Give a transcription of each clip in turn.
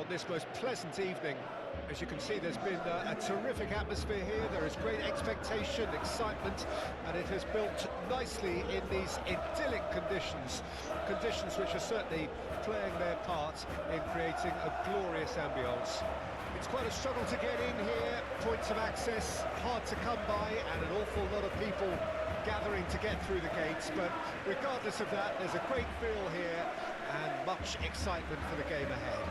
on this most pleasant evening. As you can see, there's been a terrific atmosphere here. There is great expectation, excitement, and it has built nicely in these idyllic conditions. Conditions which are certainly playing their part in creating a glorious ambience. It's quite a struggle to get in here, points of access hard to come by, and an awful lot of people gathering to get through the gates, but regardless of that, there's a great feel here and much excitement for the game ahead.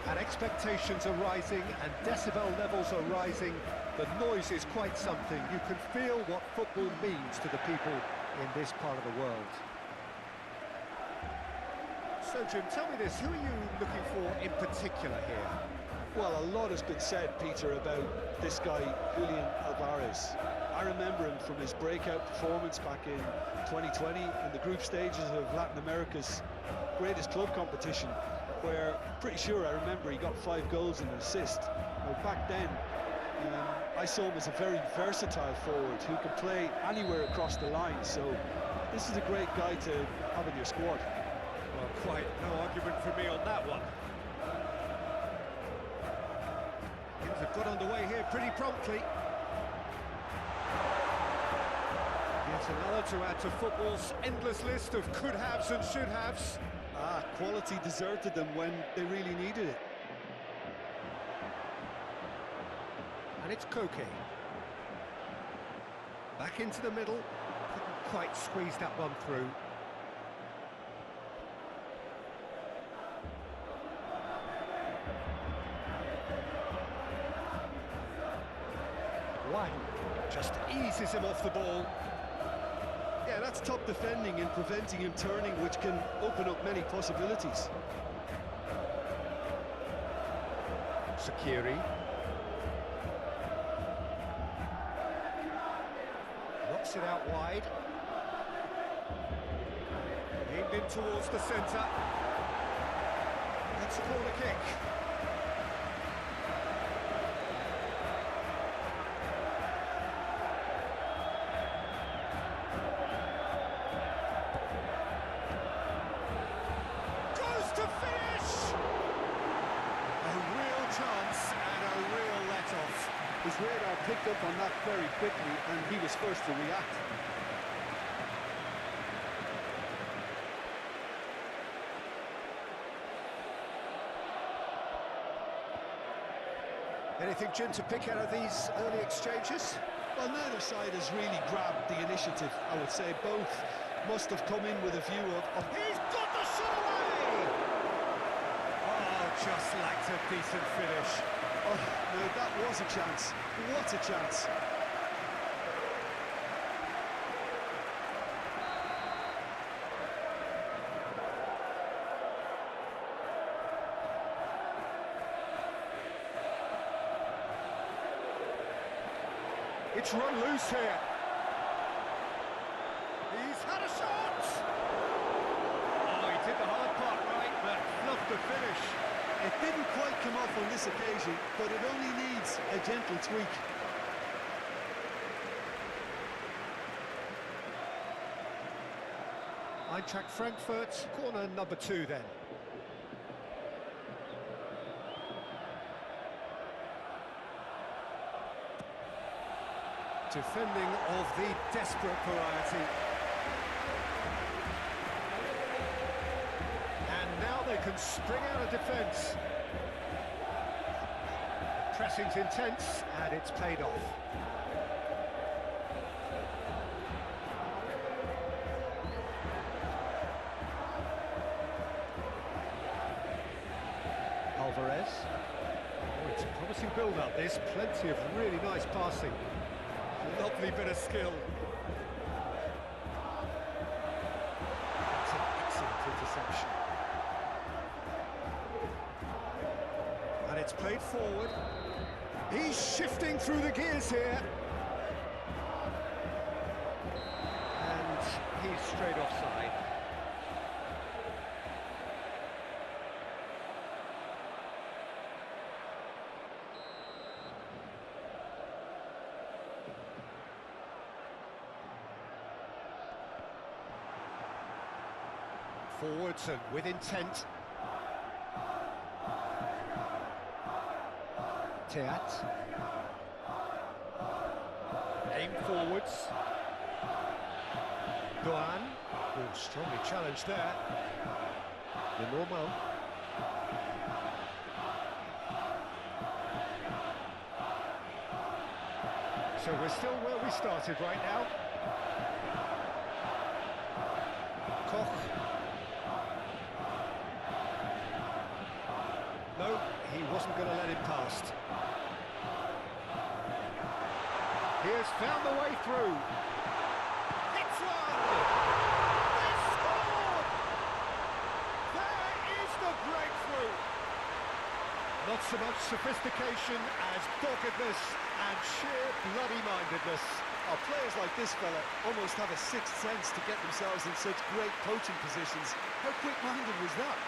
And expectations are rising and decibel levels are rising. The noise is quite something. You can feel what football means to the people in this part of the world. So, Jim, tell me this, who are you looking for in particular here? Well, a lot has been said, Peter, about this guy, Julian Alvarez. I remember him from his breakout performance back in 2020 in the group stages of Latin America's greatest club competition, where I'm pretty sure I remember he got 5 goals and an assist. Now, back then, I saw him as a very versatile forward who can play anywhere across the line, so this is a great guy to have in your squad. Well, quite no argument from me on that one. Things have got underway here pretty promptly. Yet another to add to football's endless list of could-haves and should-haves. Quality deserted them when they really needed it. And it's Koke. Back into the middle. Couldn't quite squeeze that one through. Wang just eases him off the ball. Yeah, that's top defending and preventing him turning, which can open up many possibilities. Sakiri. Knocks it out wide. Aimed in towards the centre. That's a corner kick. His radar picked up on that very quickly, and he was first to react. Anything, Jim, to pick out of these early exchanges? Well, neither side has really grabbed the initiative, I would say. Both must have come in with a view of... He's got the shot away! Oh, just lacked a decent finish. Oh, no, that was a chance. What a chance. It's run loose here. He's had a shot! Oh, he did the hard part right, but fluffed the finish. It didn't quite come off on this occasion, but it only needs a gentle tweak. Eintracht Frankfurt, corner number 2 then. Defending of the desperate variety. And now they can spring out of defence. The pressing's intense, and it's paid off. Alvarez. Oh, it's a promising build-up, this. Plenty of really nice passing. Lovely bit of skill. That's an excellent interception. And it's played forward. He's shifting through the gears here. And he's straight offside. Forwards and with intent. Teat. Aim forwards. Doan. Oh, strongly challenged there. The normal. So we're still where we started right now. Koch. No, he wasn't going to let him past. He has found the way through. It's one! They scored! There is the breakthrough! Not so much sophistication as doggedness and sheer bloody-mindedness. Oh, players like this fella almost have a sixth sense to get themselves in such great coaching positions. How quick-minded was that?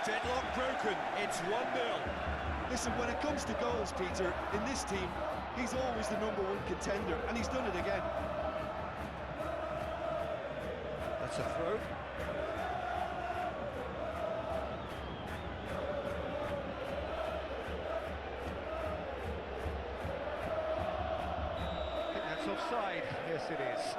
Deadlock broken, it's 1-0. Listen, when it comes to goals, Peter, in this team, he's always the #1 contender, and he's done it again. That's a throw. I think that's offside. Yes, it is.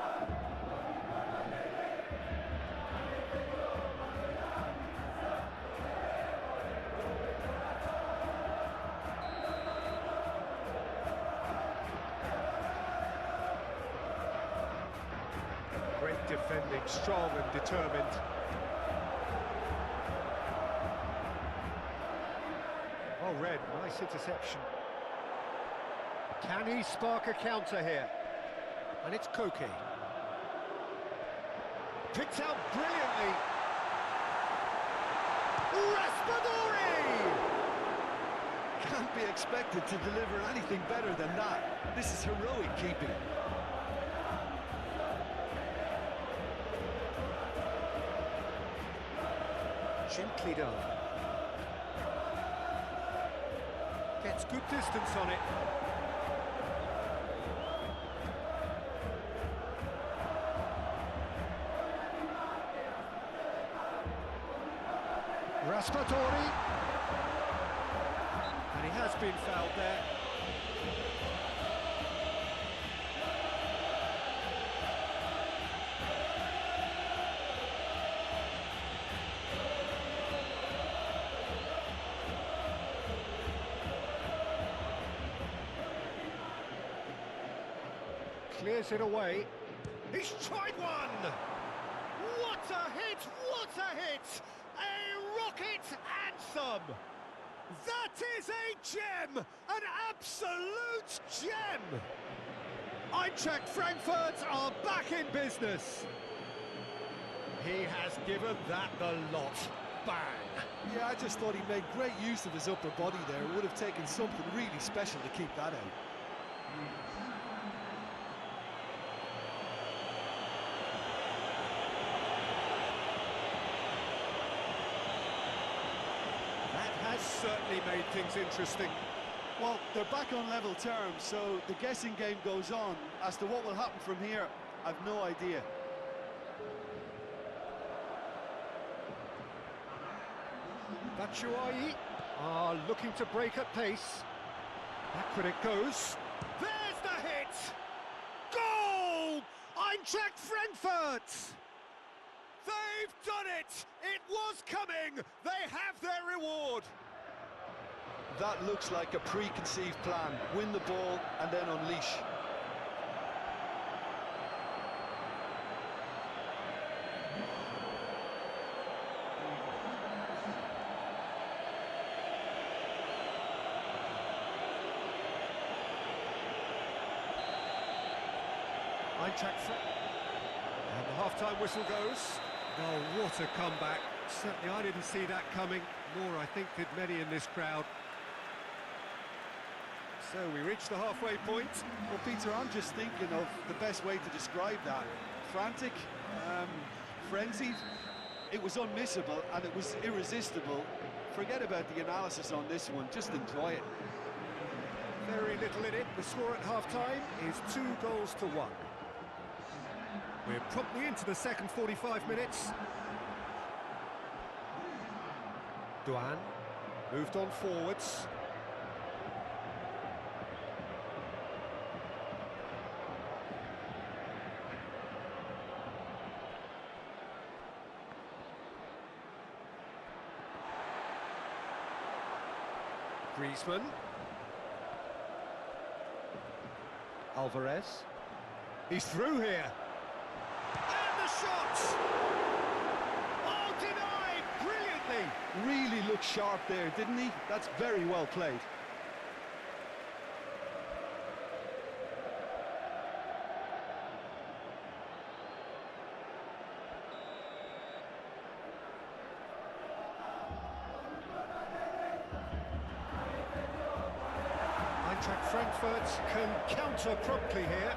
Great defending, strong and determined. Oh, Red, nice interception. Can he spark a counter here? And it's Koke. Picked out brilliantly. Raspadori! Can't be expected to deliver anything better than that. This is heroic keeping. Gently done. Gets good distance on it. Raspadori. And he has been fouled there. Clears it away. He's tried one! What a hit! What a hit! A rocket anthem! That is a gem! An absolute gem! Eintracht Frankfurt are back in business. He has given that the lot. Bang! Yeah, I just thought he made great use of his upper body there. It would have taken something really special to keep that out. Has certainly made things interesting. Well, they're back on level terms, so the guessing game goes on. As to what will happen from here, I've no idea. Batshuayi are looking to break at pace. Backward it goes. There's the hit! Goal! Eintracht Frankfurt! They've done it! It was coming! They have their reward! That looks like a preconceived plan. Win the ball and then unleash. Eintracht Frankfurt. And the half-time whistle goes. Oh, what a comeback. Certainly I didn't see that coming, nor I think did many in this crowd. So we reach the halfway point. Well, Peter, I'm just thinking of the best way to describe that. Frantic, frenzied. It was unmissable and it was irresistible. Forget about the analysis on this one, just enjoy it. Very little in it. The score at half-time is 2-1. We're promptly into the second 45 minutes. Duan moved on forwards. Griezmann. Alvarez. He's through here. And the shot! Oh, denied! Brilliantly! Really looked sharp there, didn't he? That's very well played. Eintracht Frankfurt can counter promptly here.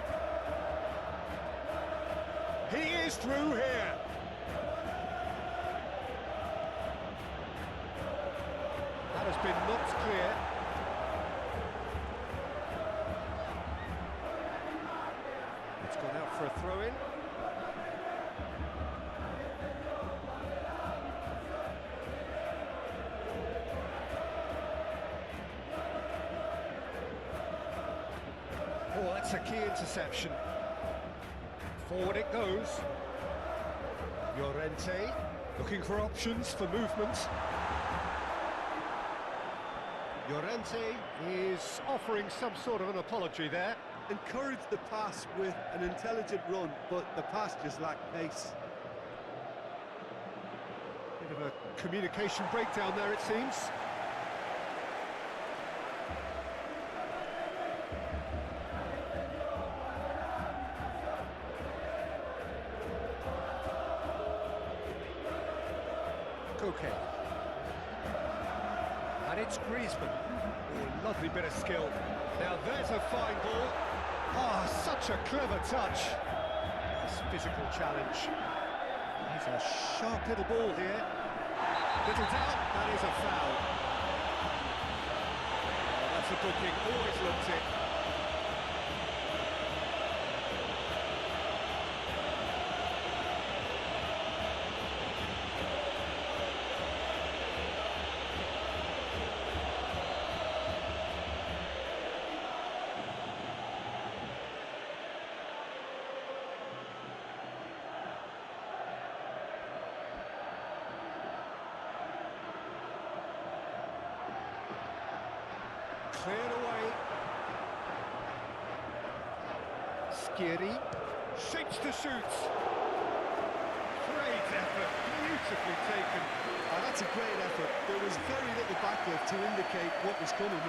He is through here. That has been knocked clear. It's gone out for a throw-in. Oh, that's a key interception. Forward it goes. Llorente looking for options for movement. Llorente is offering some sort of an apology there. Encouraged the pass with an intelligent run, but the pass just lacked pace. Bit of a communication breakdown there, it seems. Okay. And it's Griezmann. Oh, lovely bit of skill. Now there's a fine ball. Ah, such a clever touch. Nice physical challenge. He's a sharp little ball here. Little doubt, that is a foul. Oh, that's a booking, always looked it. Cleared away. Skiri shapes to shoot. Great effort, beautifully taken. Oh, that's a great effort. There was very little backlift to indicate what was coming.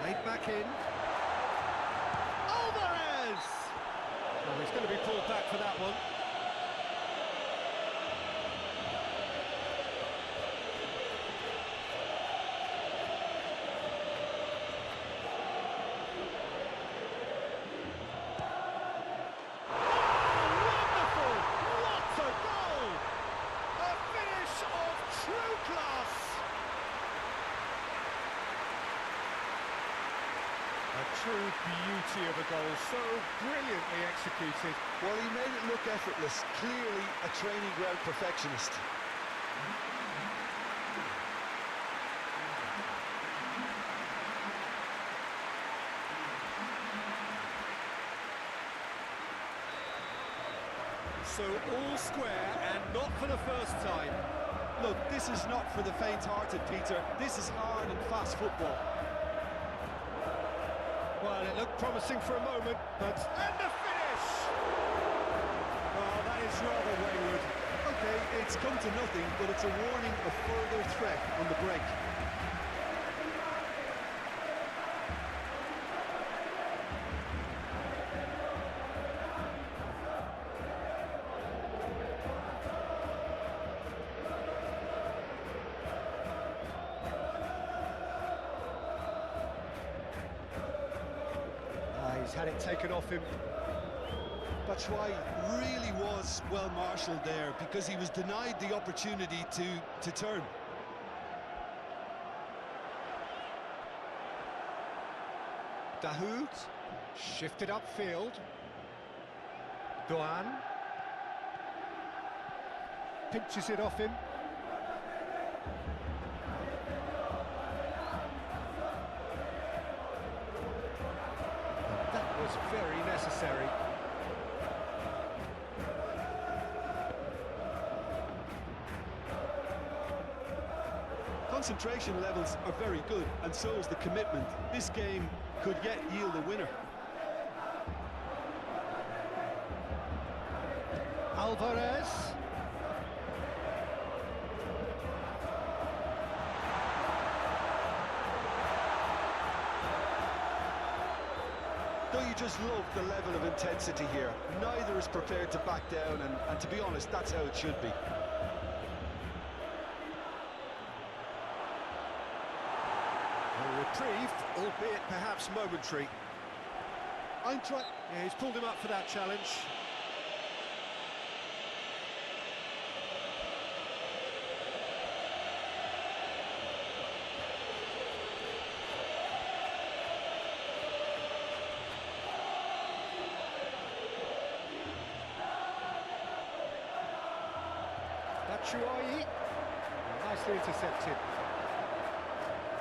Played back in. Alvarez! Oh, he's going to be pulled back for that one. True beauty of a goal, so brilliantly executed. Well, he made it look effortless, clearly a training ground perfectionist. So all square and not for the first time. Look, this is not for the faint-hearted, Peter. This is hard and fast football. Well, it looked promising for a moment, but... And the finish! Oh, that is rather wayward. Okay, it's come to nothing, but it's a warning of further threat on the break. He's had it taken off him. Batshuayi really was well marshalled there because he was denied the opportunity to turn. Dahoud, shifted upfield. Doan. Pinches it off him. And that was very necessary. Concentration levels are very good, and so is the commitment. This game could yet yield a winner. Alvarez. Don't you just love the level of intensity here? Neither is prepared to back down, and to be honest, that's how it should be. A reprieve, albeit perhaps momentary. Eintracht. Yeah, he's pulled him up for that challenge. Batshuayi, nicely intercepted.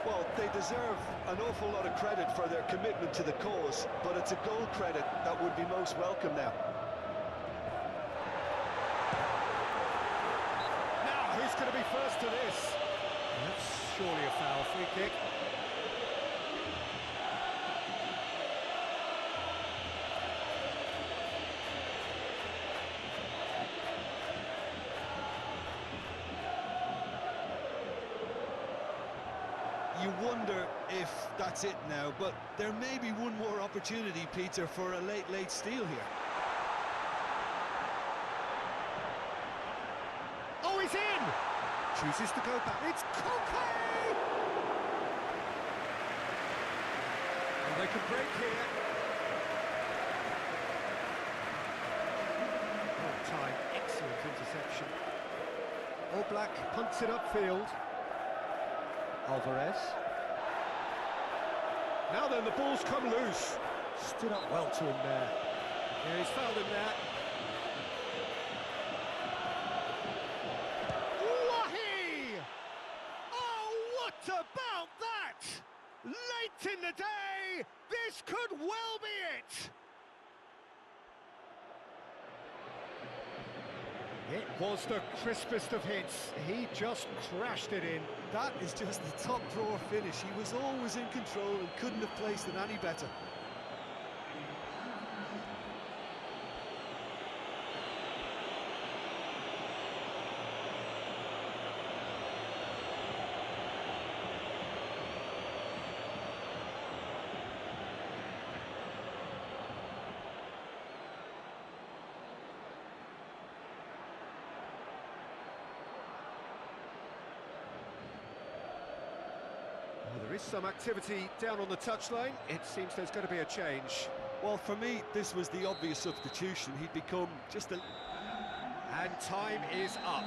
Well, they deserve an awful lot of credit for their commitment to the cause, but it's a goal credit that would be most welcome now. Now, who's going to be first to this? That's surely a foul. Free kick. You wonder if that's it now, but there may be one more opportunity, Peter, for a late steal here. Oh, he's in! Chooses to go back. It's Koke! And they can break here. Good time, excellent interception. All Black punts it upfield. Alvarez. Now then, the ball's come loose. Stood up well to him there. Yeah, he's fouled him there. Wahi! Oh, what about that? Late in the day, this could well be it. It was the crispest of hits. He just crashed it in. That is just the top drawer finish. He was always in control and couldn't have placed it any better. Well, there is some activity down on the touchline. It seems there's going to be a change. Well, for me, this was the obvious substitution. He'd become just a... And time is up.